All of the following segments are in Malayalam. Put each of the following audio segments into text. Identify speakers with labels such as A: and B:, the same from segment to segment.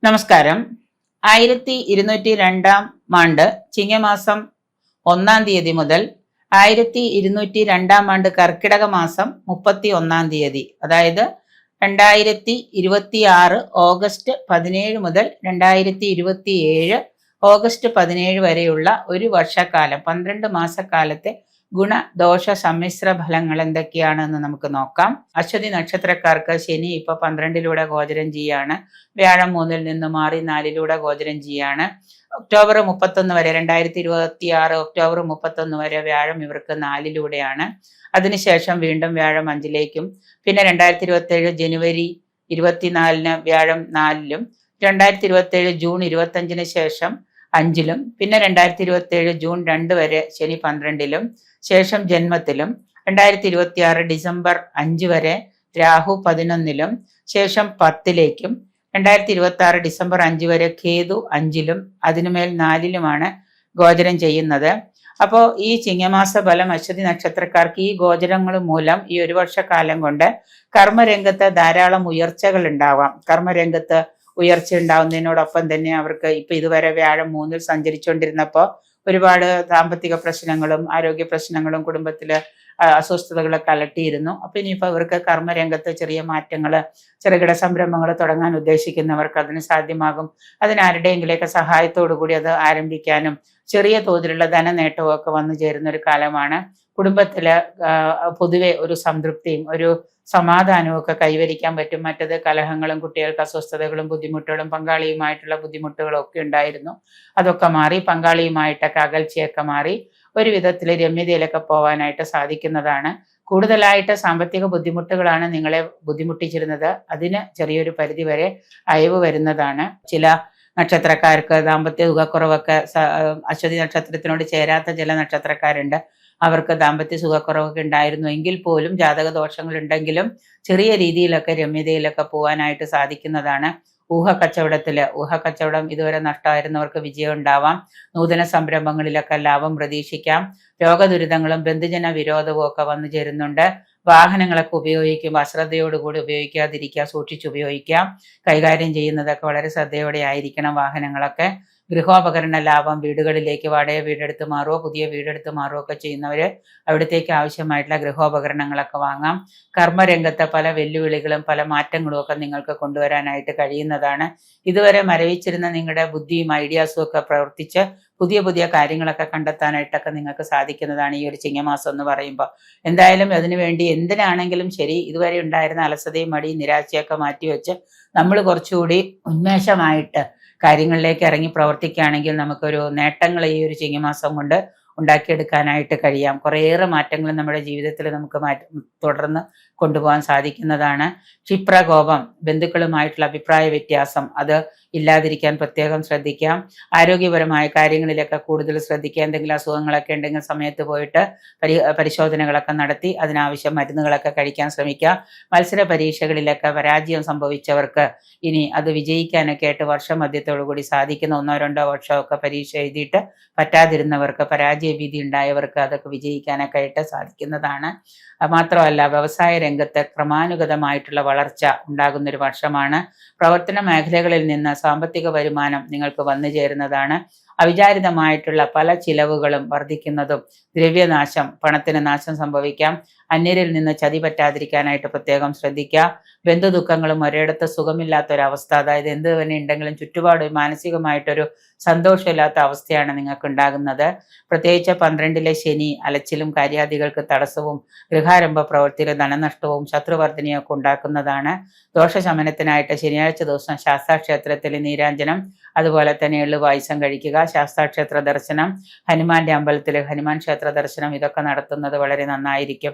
A: നമസ്കാരം. 1202 ചിങ്ങമാസം 1 മുതൽ 1202 കർക്കിടക മാസം 31 അതായത് 2026 ഓഗസ്റ്റ് 17 മുതൽ 2027 ഓഗസ്റ്റ് 17 വരെയുള്ള ഒരു വർഷക്കാലം 12 മാസക്കാലത്തെ ഗുണദോഷ സമ്മിശ്ര ഫലങ്ങൾ എന്തൊക്കെയാണെന്ന് നമുക്ക് നോക്കാം. അശ്വതി നക്ഷത്രക്കാർക്ക് ശനി ഇപ്പൊ 12 ഗോചരം ചെയ്യാണ്. വ്യാഴം 3 നിന്ന് മാറി 4 ഗോചരം ചെയ്യാണ്. ഒക്ടോബർ 31 വരെ 2026 ഒക്ടോബർ 31 വരെ വ്യാഴം ഇവർക്ക് 4 അതിനുശേഷം വീണ്ടും വ്യാഴം 5 പിന്നെ 2027 ജനുവരി 24 വ്യാഴം 4 2027 ജൂൺ 25 ശേഷം 5 പിന്നെ 2027 ജൂൺ 2 വരെ ശനി 12 ശേഷം ജന്മത്തിലും 2026 ഡിസംബർ 5 വരെ രാഹു 11 ശേഷം 10 2026 ഡിസംബർ 5 വരെ കേതു 5 അതിനുമേൽ 4 ഗോചരം ചെയ്യുന്നത്. അപ്പോൾ ഈ ചിങ്ങമാസ ഫലം അശ്വതി നക്ഷത്രക്കാർക്ക് ഈ ഗോചരങ്ങൾ മൂലം ഈ ഒരു വർഷക്കാലം കൊണ്ട് കർമ്മരംഗത്ത് ധാരാളം ഉയർച്ചകൾ ഉണ്ടാവാം. കർമ്മരംഗത്ത് ഉയർച്ച ഉണ്ടാവുന്നതിനോടൊപ്പം തന്നെ അവർക്ക് ഇപ്പൊ ഇതുവരെ വ്യാഴം 3 സഞ്ചരിച്ചുകൊണ്ടിരുന്നപ്പോൾ ഒരുപാട് സാമ്പത്തിക പ്രശ്നങ്ങളും ആരോഗ്യ പ്രശ്നങ്ങളും കുടുംബത്തില് അസ്വസ്ഥതകളൊക്കെ അലട്ടിയിരുന്നു. അപ്പൊ ഇനിയിപ്പോ ഇവർക്ക് കർമ്മരംഗത്ത് ചെറിയ മാറ്റങ്ങള് ചെറുകിട സംരംഭങ്ങൾ തുടങ്ങാൻ ഉദ്ദേശിക്കുന്നവർക്ക് അതിന് സാധ്യമാകും. അതിനാരുടെയെങ്കിലൊക്കെ സഹായത്തോടു കൂടി അത് ആരംഭിക്കാനും ചെറിയ തോതിലുള്ള ധനനേട്ടവും ഒക്കെ വന്നു ചേരുന്ന ഒരു കാലമാണ്. കുടുംബത്തില് പൊതുവെ ഒരു സംതൃപ്തിയും ഒരു സമാധാനവും ഒക്കെ കൈവരിക്കാൻ പറ്റും. മറ്റത് കലഹങ്ങളും കുട്ടികൾക്ക് അസ്വസ്ഥതകളും ബുദ്ധിമുട്ടുകളും പങ്കാളിയുമായിട്ടുള്ള ബുദ്ധിമുട്ടുകളും ഒക്കെ ഉണ്ടായിരുന്നു. അതൊക്കെ മാറി പങ്കാളിയുമായിട്ടൊക്കെ അകൽച്ചയൊക്കെ മാറി ഒരു വിധത്തിൽ രമ്യതയിലൊക്കെ പോവാനായിട്ട് സാധിക്കുന്നതാണ്. കൂടുതലായിട്ട് സാമ്പത്തിക ബുദ്ധിമുട്ടുകളാണ് നിങ്ങളെ ബുദ്ധിമുട്ടിച്ചിരുന്നത്. അതിന് ചെറിയൊരു പരിധി വരെ അയവ് വരുന്നതാണ്. ചില നക്ഷത്രക്കാർക്ക് ദാമ്പത്യ സുഖക്കുറവൊക്കെ അശ്വതി നക്ഷത്രത്തിനോട് ചേരാത്ത ചില നക്ഷത്രക്കാരുണ്ട്. അവർക്ക് ദാമ്പത്യ സുഖക്കുറവൊക്കെ ഉണ്ടായിരുന്നു എങ്കിൽ പോലും ജാതക ദോഷങ്ങൾ ഉണ്ടെങ്കിലും ചെറിയ രീതിയിലൊക്കെ രമ്യതയിലൊക്കെ പോകാനായിട്ട് സാധിക്കുന്നതാണ്. ഊഹക്കച്ചവടം ഇതുവരെ നഷ്ടമായിരുന്നവർക്ക് വിജയം ഉണ്ടാവാം. നൂതന സംരംഭങ്ങളിലൊക്കെ ലാഭം പ്രതീക്ഷിക്കാം. രോഗദുരിതങ്ങളും ബന്ധുജന വിരോധവും ഒക്കെ വന്നു ചേരുന്നുണ്ട്. വാഹനങ്ങളൊക്കെ ഉപയോഗിക്കുമ്പോൾ അശ്രദ്ധയോടുകൂടി ഉപയോഗിക്കാതിരിക്കുക, സൂക്ഷിച്ചുപയോഗിക്കാം. കൈകാര്യം ചെയ്യുന്നതൊക്കെ വളരെ ശ്രദ്ധയോടെ ആയിരിക്കണം വാഹനങ്ങളൊക്കെ. ഗൃഹോപകരണ ലാഭം, വീടുകളിലേക്ക് വാടക വീടെടുത്ത് മാറുകയോ പുതിയ വീടെടുത്ത് മാറുകയോ ഒക്കെ ചെയ്യുന്നവര് അവിടത്തേക്ക് ആവശ്യമായിട്ടുള്ള ഗൃഹോപകരണങ്ങളൊക്കെ വാങ്ങാം. കർമ്മരംഗത്തെ പല വെല്ലുവിളികളും പല മാറ്റങ്ങളും ഒക്കെ നിങ്ങൾക്ക് കൊണ്ടുവരാനായിട്ട് കഴിയുന്നതാണ്. ഇതുവരെ മരവിച്ചിരുന്ന നിങ്ങളുടെ ബുദ്ധിയും ഐഡിയാസും ഒക്കെ പ്രവർത്തിച്ച് പുതിയ പുതിയ കാര്യങ്ങളൊക്കെ കണ്ടെത്താനായിട്ടൊക്കെ നിങ്ങൾക്ക് സാധിക്കുന്നതാണ് ഈ ഒരു ചിങ്ങമാസം എന്ന് പറയുമ്പോൾ. എന്തായാലും അതിനുവേണ്ടി എന്തിനാണെങ്കിലും ശരി ഇതുവരെ ഉണ്ടായിരുന്ന അലസതയും മടിയും നിരാശയൊക്കെ മാറ്റിവെച്ച് നമ്മൾ കുറച്ചുകൂടി ഉന്മേഷമായിട്ട് കാര്യങ്ങളിലേക്ക് ഇറങ്ങി പ്രവർത്തിക്കുകയാണെങ്കിൽ നമുക്കൊരു നേട്ടങ്ങൾ ഈ ഒരു ചിങ്ങമാസം കൊണ്ട് ഉണ്ടാക്കിയെടുക്കാനായിട്ട് കഴിയാം. കുറേയേറെ മാറ്റങ്ങൾ നമ്മുടെ ജീവിതത്തിൽ നമുക്ക് തുടർന്ന് കൊണ്ടുപോകാൻ സാധിക്കുന്നതാണ്. ക്ഷിപ്രകോപം, ബന്ധുക്കളുമായിട്ടുള്ള അഭിപ്രായ വ്യത്യാസം അത് ഇല്ലാതിരിക്കാൻ പ്രത്യേകം ശ്രദ്ധിക്കാം. ആരോഗ്യപരമായ കാര്യങ്ങളിലൊക്കെ കൂടുതൽ ശ്രദ്ധിക്കുക. എന്തെങ്കിലും അസുഖങ്ങളൊക്കെ ഉണ്ടെങ്കിൽ സമയത്ത് പോയിട്ട് പരിശോധനകളൊക്കെ നടത്തി അതിനാവശ്യം മരുന്നുകളൊക്കെ കഴിക്കാൻ ശ്രമിക്കുക. മത്സര പരീക്ഷകളിലൊക്കെ പരാജയം സംഭവിച്ചവർക്ക് ഇനി അത് വിജയിക്കാനൊക്കെ ആയിട്ട് വർഷമധ്യത്തോടു കൂടി സാധിക്കുന്ന 1-2 വർഷമൊക്കെ പരീക്ഷ എഴുതിയിട്ട് പറ്റാതിരുന്നവർക്ക് പരാജയ ഭീതി ഉണ്ടായവർക്ക് അതൊക്കെ വിജയിക്കാനൊക്കെ ആയിട്ട് സാധിക്കുന്നതാണ്. മാത്രമല്ല വ്യവസായ രംഗത്ത് ക്രമാനുഗതമായിട്ടുള്ള വളർച്ച ഉണ്ടാകുന്നൊരു വർഷമാണ്. പ്രവർത്തന മേഖലകളിൽ നിന്ന് സാമ്പത്തിക വരുമാനം നിങ്ങൾക്ക് വന്നു ചേരുന്നതാണ്. അവിചാരിതമായിട്ടുള്ള പല ചിലവുകളും വർദ്ധിക്കുന്നതും ദ്രവ്യനാശം, പണത്തിന് നാശം സംഭവിക്കാം. അന്യരിൽ നിന്ന് ചതി പറ്റാതിരിക്കാനായിട്ട് പ്രത്യേകം ശ്രദ്ധിക്കുക. ബന്ധുദുഃഖങ്ങളും ഒരിടത്ത് സുഖമില്ലാത്തൊരവസ്ഥ, അതായത് എന്ത് തന്നെ ഉണ്ടെങ്കിലും ചുറ്റുപാട് മാനസികമായിട്ടൊരു സന്തോഷമില്ലാത്ത അവസ്ഥയാണ് നിങ്ങൾക്ക് ഉണ്ടാകുന്നത്. പ്രത്യേകിച്ച് 12 ശനി അലച്ചിലും കാര്യാദികൾക്ക് തടസ്സവും ഗൃഹാരംഭ പ്രവൃത്തിയിലെ ധനനഷ്ടവും ശത്രുവർദ്ധനയൊക്കെ ഉണ്ടാക്കുന്നതാണ്. ദോഷശമനത്തിനായിട്ട് ശനിയാഴ്ച ദിവസം ശാസ്താക്ഷേത്രത്തിൽ നീരാഞ്ജനം അതുപോലെ തന്നെ എള്ളു പായസം കഴിക്കുക. ശാസ്താക്ഷേത്ര ദർശനം, ഹനുമാന്റെ അമ്പലത്തിൽ ഹനുമാൻ ക്ഷേത്ര ദർശനം ഇതൊക്കെ നടത്തുന്നത് വളരെ നന്നായിരിക്കും.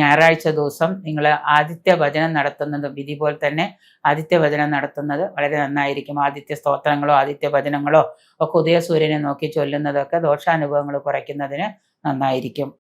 A: ഞായറാഴ്ച ദിവസം നിങ്ങൾ ആദിത്യ ഭജനം നടത്തുന്നത് വിധി പോലെ തന്നെ ആദിത്യ ഭജനം നടത്തുന്നത് വളരെ നന്നായിരിക്കും. ആദിത്യ സ്തോത്രങ്ങളോ ആദിത്യ ഭജനങ്ങളോ ഒക്കെ ഉദയസൂര്യനെ നോക്കി ചൊല്ലുന്നതൊക്കെ ദോഷാനുഭവങ്ങൾ കുറയ്ക്കുന്നതിന് നന്നായിരിക്കും.